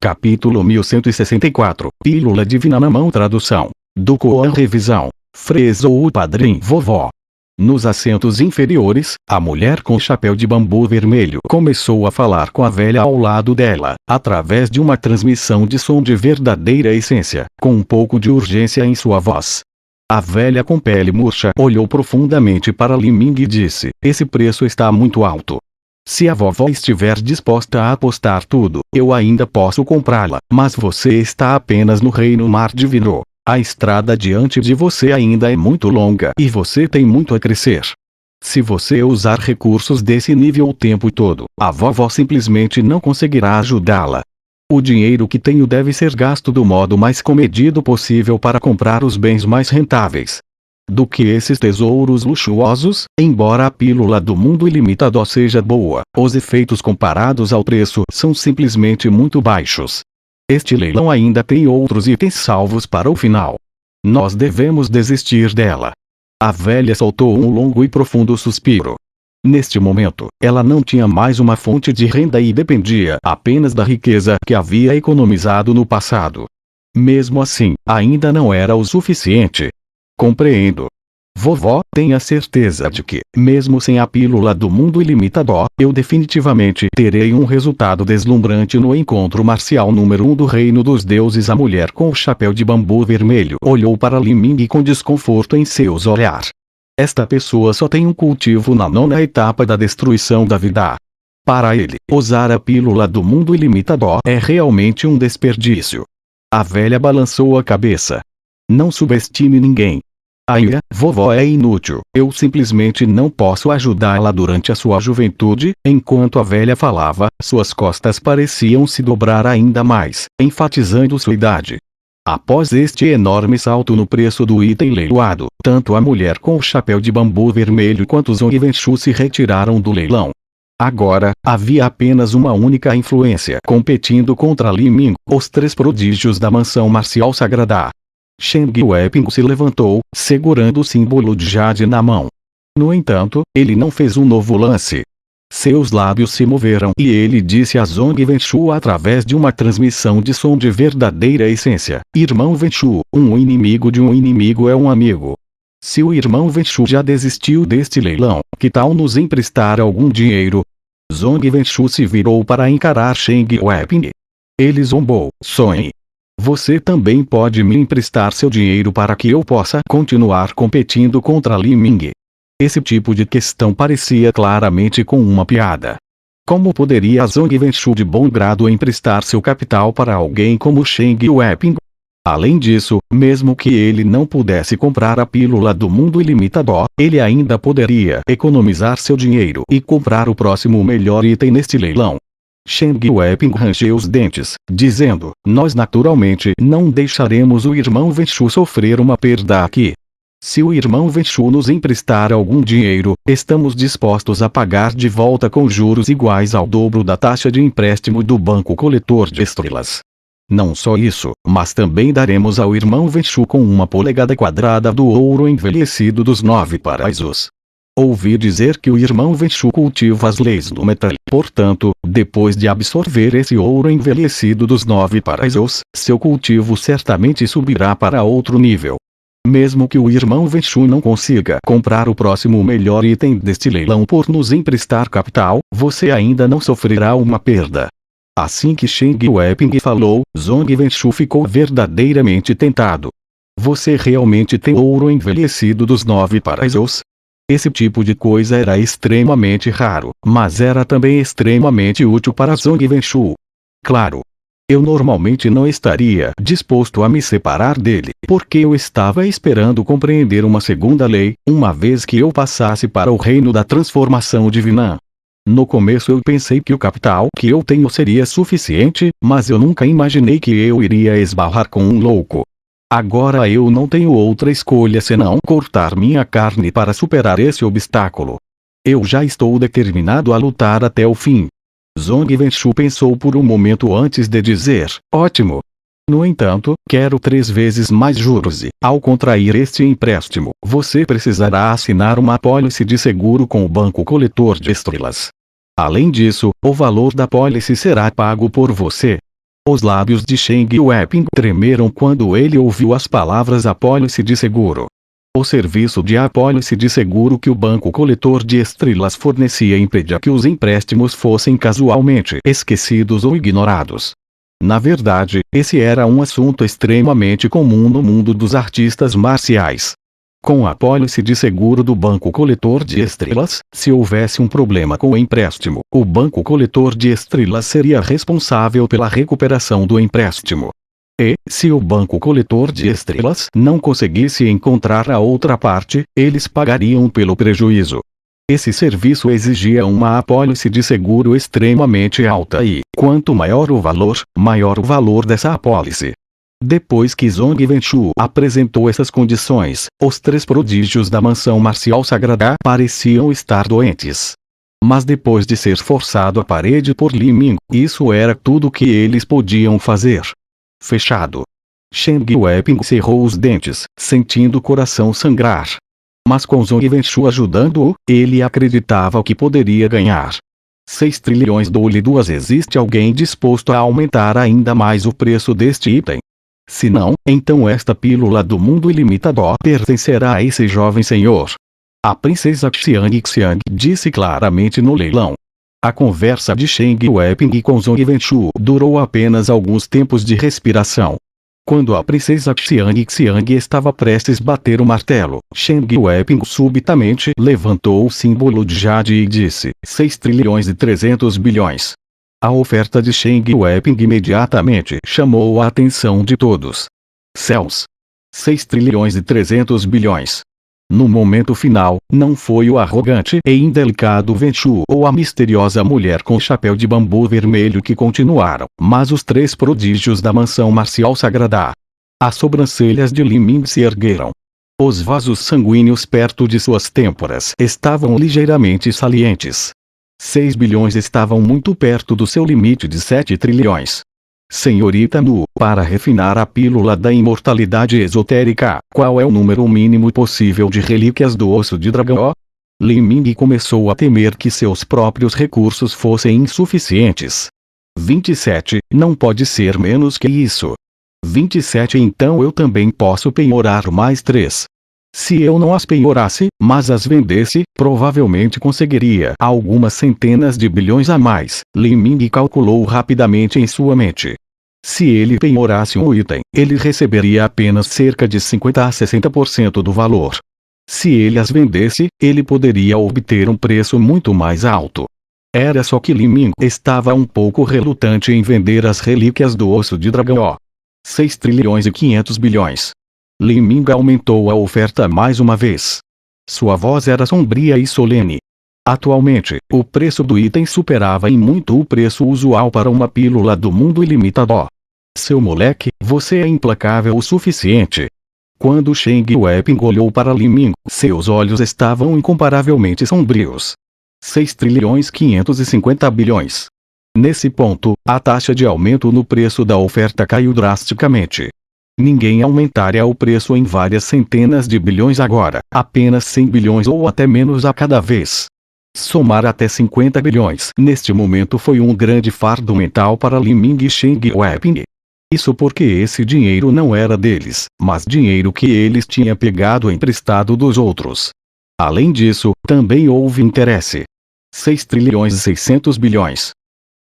Capítulo 1164. Pílula Divina na Mão. Tradução do Koan. Revisão. Fresou o padrinho vovó. Nos assentos inferiores, a mulher com o chapéu de bambu vermelho começou a falar com a velha ao lado dela, através de uma transmissão de som de verdadeira essência, com um pouco de urgência em sua voz. A velha com pele murcha olhou profundamente para Li Ming e disse: esse preço está muito alto. Se a vovó estiver disposta a apostar tudo, eu ainda posso comprá-la, mas você está apenas no reino mar divino. A estrada diante de você ainda é muito longa e você tem muito a crescer. Se você usar recursos desse nível o tempo todo, a vovó simplesmente não conseguirá ajudá-la. O dinheiro que tenho deve ser gasto do modo mais comedido possível para comprar os bens mais rentáveis do que esses tesouros luxuosos. Embora a pílula do mundo ilimitado seja boa, os efeitos comparados ao preço são simplesmente muito baixos. Este leilão ainda tem outros itens salvos para o final. Nós devemos desistir dela. A velha soltou um longo e profundo suspiro. Neste momento, ela não tinha mais uma fonte de renda e dependia apenas da riqueza que havia economizado no passado. Mesmo assim, ainda não era o suficiente. Compreendo. Vovó, tenha certeza de que, mesmo sem a pílula do mundo ilimitado, eu definitivamente terei um resultado deslumbrante no encontro marcial número 1 do reino dos deuses. A mulher com o chapéu de bambu vermelho olhou para Li Ming com desconforto em seus olhar. Esta pessoa só tem um cultivo na 9ª etapa da destruição da vida. Para ele, usar a pílula do mundo ilimitado é realmente um desperdício. A velha balançou a cabeça. Não subestime ninguém. Ai, vovó é inútil, eu simplesmente não posso ajudá-la durante a sua juventude. Enquanto a velha falava, suas costas pareciam se dobrar ainda mais, enfatizando sua idade. Após este enorme salto no preço do item leiloado, tanto a mulher com o chapéu de bambu vermelho quanto Zong Wenchu se retiraram do leilão. Agora, havia apenas uma única influência competindo contra Li Ming, os 3 prodígios da mansão marcial sagrada. Sheng Weiping se levantou, segurando o símbolo de Jade na mão. No entanto, ele não fez um novo lance. Seus lábios se moveram e ele disse a Zong Wenchu através de uma transmissão de som de verdadeira essência: irmão Wenchu, um inimigo de um inimigo é um amigo. Se o irmão Wenchu já desistiu deste leilão, que tal nos emprestar algum dinheiro? Zong Wenchu se virou para encarar Sheng Weiping. Ele zombou: sonhe. Você também pode me emprestar seu dinheiro para que eu possa continuar competindo contra Li Ming. Esse tipo de questão parecia claramente com uma piada. Como poderia Zong Wenchu de bom grado emprestar seu capital para alguém como Sheng Weiping? Além disso, mesmo que ele não pudesse comprar a pílula do mundo ilimitado, ele ainda poderia economizar seu dinheiro e comprar o próximo melhor item neste leilão. Sheng Weiping rangeu os dentes, dizendo: nós naturalmente não deixaremos o irmão Wenchu sofrer uma perda aqui. Se o irmão Wenchu nos emprestar algum dinheiro, estamos dispostos a pagar de volta com juros iguais ao dobro da taxa de empréstimo do Banco Coletor de Estrelas. Não só isso, mas também daremos ao irmão Wenchu com 1 polegada quadrada do ouro envelhecido dos 9 paraísos. Ouvi dizer que o irmão Wenchu cultiva as leis do metal. Portanto, depois de absorver esse ouro envelhecido dos 9 paraísos, seu cultivo certamente subirá para outro nível. Mesmo que o irmão Wenchu não consiga comprar o próximo melhor item deste leilão por nos emprestar capital, você ainda não sofrerá uma perda. Assim que Sheng Weiping falou, Zong Wenchu ficou verdadeiramente tentado. Você realmente tem ouro envelhecido dos 9 paraísos? Esse tipo de coisa era extremamente raro, mas era também extremamente útil para Zong Wenchu. Claro. Eu normalmente não estaria disposto a me separar dele, porque eu estava esperando compreender uma segunda lei, uma vez que eu passasse para o reino da transformação divina. No começo eu pensei que o capital que eu tenho seria suficiente, mas eu nunca imaginei que eu iria esbarrar com um louco. Agora eu não tenho outra escolha senão cortar minha carne para superar esse obstáculo. Eu já estou determinado a lutar até o fim. Zong Wenchu pensou por um momento antes de dizer: ótimo. No entanto, quero 3 vezes mais juros e, ao contrair este empréstimo, você precisará assinar uma apólice de seguro com o Banco Coletor de Estrelas. Além disso, o valor da apólice será pago por você. Os lábios de Cheng Weiping tremeram quando ele ouviu as palavras apólice de seguro. O serviço de apólice de seguro que o banco coletor de estrelas fornecia impedia que os empréstimos fossem casualmente esquecidos ou ignorados. Na verdade, esse era um assunto extremamente comum no mundo dos artistas marciais. Com a apólice de seguro do banco coletor de estrelas, se houvesse um problema com o empréstimo, o banco coletor de estrelas seria responsável pela recuperação do empréstimo. E, se o banco coletor de estrelas não conseguisse encontrar a outra parte, eles pagariam pelo prejuízo. Esse serviço exigia uma apólice de seguro extremamente alta e, quanto maior o valor dessa apólice. Depois que Zhong Wenchu apresentou essas condições, os 3 prodígios da mansão marcial sagrada pareciam estar doentes. Mas depois de ser forçado à parede por Li Ming, isso era tudo que eles podiam fazer. Fechado. Cheng Weiping cerrou os dentes, sentindo o coração sangrar. Mas com Zhong Wenchu ajudando-o, ele acreditava que poderia ganhar. 6 trilhões $2. Existe alguém disposto a aumentar ainda mais o preço deste item? Se não, então esta pílula do mundo ilimitado pertencerá a esse jovem senhor. A princesa Xiang disse claramente no leilão. A conversa de Cheng Weiping com Zhong Wenchu durou apenas alguns tempos de respiração. Quando a princesa Xiang estava prestes a bater o martelo, Cheng Weiping subitamente levantou o símbolo de Jade e disse: 6 trilhões e 300 bilhões. A oferta de Cheng Weiping imediatamente chamou a atenção de todos. Céus! 6 trilhões e 300 bilhões. No momento final, não foi o arrogante e indelicado Wenchu ou a misteriosa mulher com chapéu de bambu vermelho que continuaram, mas os 3 prodígios da mansão marcial sagrada. As sobrancelhas de Li Ming se ergueram. Os vasos sanguíneos perto de suas têmporas estavam ligeiramente salientes. 6 bilhões estavam muito perto do seu limite de 7 trilhões. Senhorita Nu, para refinar a pílula da imortalidade esotérica, qual é o número mínimo possível de relíquias do osso de dragão? Li Ming começou a temer que seus próprios recursos fossem insuficientes. 27, não pode ser menos que isso. 27, então eu também posso penhorar mais 3. Se eu não as penhorasse, mas as vendesse, provavelmente conseguiria algumas centenas de bilhões a mais. Li Ming calculou rapidamente em sua mente. Se ele penhorasse um item, ele receberia apenas cerca de 50 a 60% do valor. Se ele as vendesse, ele poderia obter um preço muito mais alto. Era só que Li Ming estava um pouco relutante em vender as relíquias do osso de dragão. 6 trilhões e 500 bilhões. Li Ming aumentou a oferta mais uma vez. Sua voz era sombria e solene. Atualmente, o preço do item superava em muito o preço usual para uma pílula do mundo ilimitado. Seu moleque, você é implacável o suficiente. Quando Cheng Weiping olhou para Li Ming, seus olhos estavam incomparavelmente sombrios. 6 trilhões 550 bilhões. Nesse ponto, a taxa de aumento no preço da oferta caiu drasticamente. Ninguém aumentaria o preço em várias centenas de bilhões agora, apenas 100 bilhões ou até menos a cada vez. Somar até 50 bilhões neste momento foi um grande fardo mental para Li Ming e Cheng Weiping. Isso porque esse dinheiro não era deles, mas dinheiro que eles tinham pegado emprestado dos outros. Além disso, também houve interesse. 6 trilhões e 600 bilhões.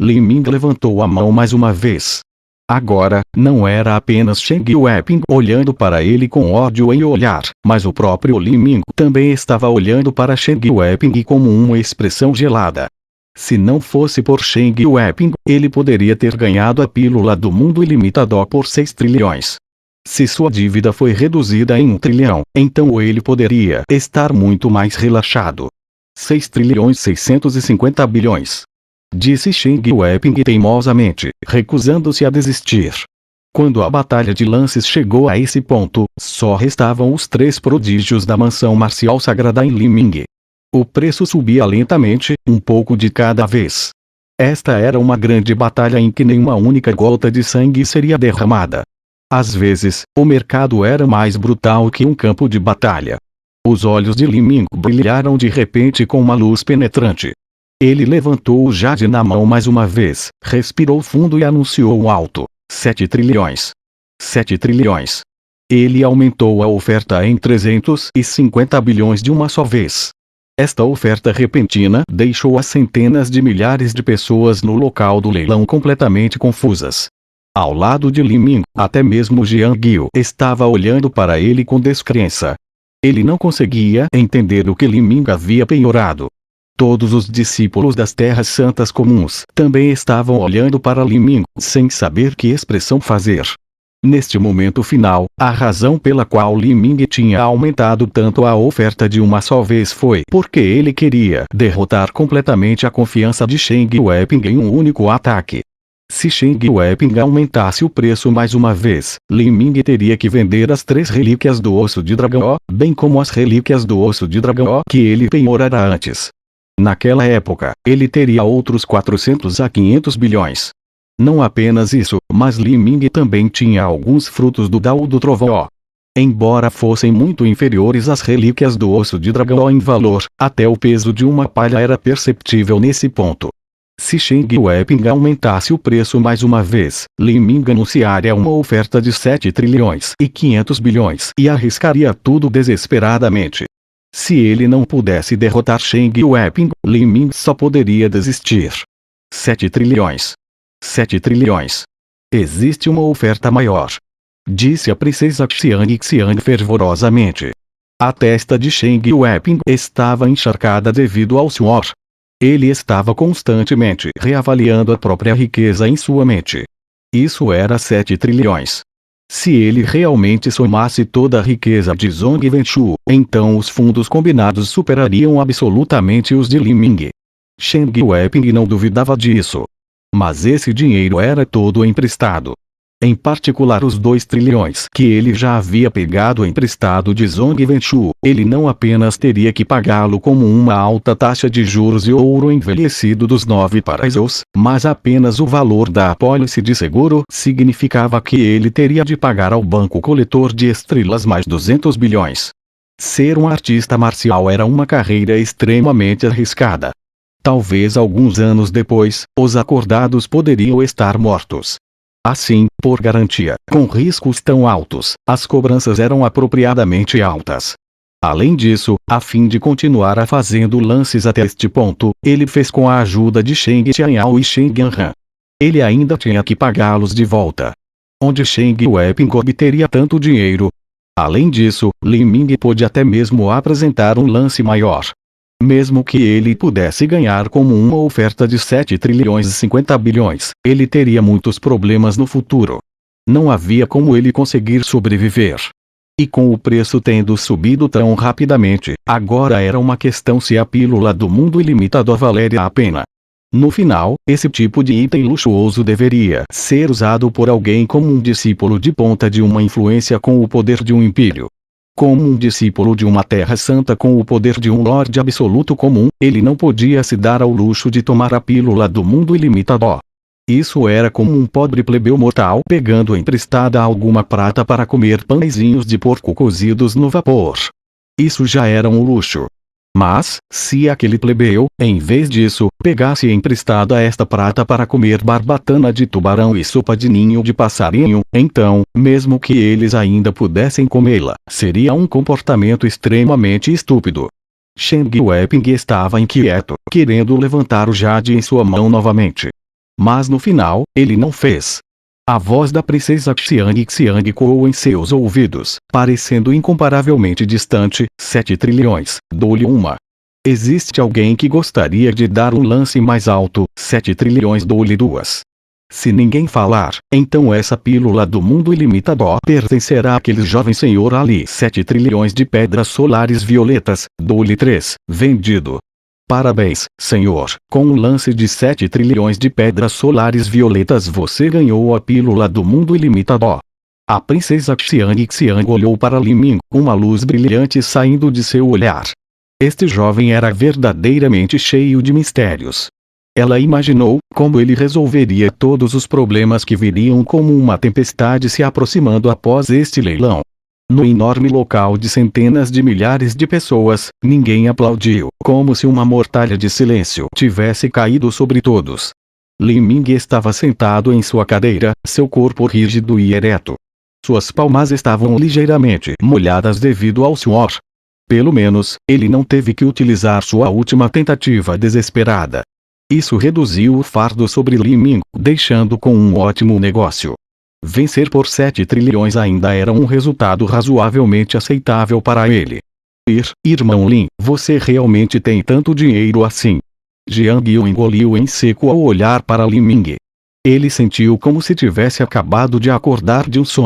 Li Ming levantou a mão mais uma vez. Agora, não era apenas Cheng Weiping olhando para ele com ódio em olhar, mas o próprio Li Ming também estava olhando para Cheng Weiping como uma expressão gelada. Se não fosse por Cheng Weiping, ele poderia ter ganhado a pílula do mundo ilimitado por 6 trilhões. Se sua dívida foi reduzida em 1 trilhão, então ele poderia estar muito mais relaxado. 6 trilhões 650 bilhões. Disse Cheng Weiping teimosamente, recusando-se a desistir. Quando a batalha de lances chegou a esse ponto, só restavam os 3 prodígios da mansão marcial sagrada em Li Ming. O preço subia lentamente, um pouco de cada vez. Esta era uma grande batalha em que nenhuma única gota de sangue seria derramada. Às vezes, o mercado era mais brutal que um campo de batalha. Os olhos de Li Ming brilharam de repente com uma luz penetrante. Ele levantou o jade na mão mais uma vez, respirou fundo e anunciou alto. 7 trilhões. 7 trilhões. Ele aumentou a oferta em 350 bilhões de uma só vez. Esta oferta repentina deixou as centenas de milhares de pessoas no local do leilão completamente confusas. Ao lado de Li Ming, até mesmo Jiang Guo estava olhando para ele com descrença. Ele não conseguia entender o que Li Ming havia penhorado. Todos os discípulos das Terras Santas Comuns também estavam olhando para Li Ming, sem saber que expressão fazer. Neste momento final, a razão pela qual Li Ming tinha aumentado tanto a oferta de uma só vez foi porque ele queria derrotar completamente a confiança de Sheng Weiping em um único ataque. Se Sheng Weiping aumentasse o preço mais uma vez, Li Ming teria que vender as 3 relíquias do osso de dragão, bem como as relíquias do osso de dragão que ele penhorara antes. Naquela época, ele teria outros 400 a 500 bilhões. Não apenas isso, mas Li Ming também tinha alguns frutos do Dao do Trovão. Embora fossem muito inferiores às relíquias do osso de dragão em valor, até o peso de uma palha era perceptível nesse ponto. Se Sheng Weiping aumentasse o preço mais uma vez, Li Ming anunciaria uma oferta de 7 trilhões e 500 bilhões e arriscaria tudo desesperadamente. Se ele não pudesse derrotar Sheng Weiping, Li Ming só poderia desistir. 7 trilhões. 7 trilhões. Existe uma oferta maior. Disse a princesa Xiang fervorosamente. A testa de Sheng Weiping estava encharcada devido ao suor. Ele estava constantemente reavaliando a própria riqueza em sua mente. Isso era 7 trilhões. Se ele realmente somasse toda a riqueza de Zhong Wenchu, então os fundos combinados superariam absolutamente os de Li Ming. Sheng Weiping não duvidava disso. Mas esse dinheiro era todo emprestado. Em particular os 2 trilhões que ele já havia pegado emprestado de Zhong Wenchu, ele não apenas teria que pagá-lo como uma alta taxa de juros e ouro envelhecido dos 9 paraísos, mas apenas o valor da apólice de seguro significava que ele teria de pagar ao banco coletor de estrelas mais 200 bilhões. Ser um artista marcial era uma carreira extremamente arriscada. Talvez alguns anos depois, os acordados poderiam estar mortos. Assim, por garantia, com riscos tão altos, as cobranças eram apropriadamente altas. Além disso, a fim de continuar fazendo lances até este ponto, ele fez com a ajuda de Sheng Xianyao e Sheng Yanhan. Ele ainda tinha que pagá-los de volta. Onde Sheng Weiping obteria tanto dinheiro? Além disso, Li Ming pôde até mesmo apresentar um lance maior. Mesmo que ele pudesse ganhar como uma oferta de 7 trilhões e 50 bilhões, ele teria muitos problemas no futuro. Não havia como ele conseguir sobreviver. E com o preço tendo subido tão rapidamente, agora era uma questão se a pílula do mundo ilimitado valeria a pena. No final, esse tipo de item luxuoso deveria ser usado por alguém como um discípulo de ponta de uma influência com o poder de um império. Como um discípulo de uma terra santa com o poder de um lorde absoluto comum, ele não podia se dar ao luxo de tomar a pílula do mundo ilimitado. Isso era como um pobre plebeu mortal pegando emprestada alguma prata para comer pãezinhos de porco cozidos no vapor. Isso já era um luxo. Mas, se aquele plebeu, em vez disso, pegasse emprestada esta prata para comer barbatana de tubarão e sopa de ninho de passarinho, então, mesmo que eles ainda pudessem comê-la, seria um comportamento extremamente estúpido. Sheng Weiping estava inquieto, querendo levantar o jade em sua mão novamente. Mas no final, ele não fez. A voz da princesa Xiang coou em seus ouvidos, parecendo incomparavelmente distante. 7 trilhões, dou-lhe uma. Existe alguém que gostaria de dar um lance mais alto? 7 trilhões, dou-lhe 2. Se ninguém falar, então essa pílula do mundo ilimitado pertencerá àquele jovem senhor ali. 7 trilhões de pedras solares violetas, dou-lhe 3, vendido. Parabéns, senhor, com um lance de 7 trilhões de pedras solares violetas você ganhou a pílula do mundo ilimitado. A princesa Xiang olhou para Li Ming, uma luz brilhante saindo de seu olhar. Este jovem era verdadeiramente cheio de mistérios. Ela imaginou como ele resolveria todos os problemas que viriam como uma tempestade se aproximando após este leilão. No enorme local de centenas de milhares de pessoas, ninguém aplaudiu, como se uma mortalha de silêncio tivesse caído sobre todos. Lin Ming estava sentado em sua cadeira, seu corpo rígido e ereto. Suas palmas estavam ligeiramente molhadas devido ao suor. Pelo menos, ele não teve que utilizar sua última tentativa desesperada. Isso reduziu o fardo sobre Lin Ming, deixando com um ótimo negócio. Vencer por 7 trilhões ainda era um resultado razoavelmente aceitável para ele. Irmão Lin, você realmente tem tanto dinheiro assim? Jiang Yu engoliu em seco ao olhar para Lin Ming. Ele sentiu como se tivesse acabado de acordar de um sonho.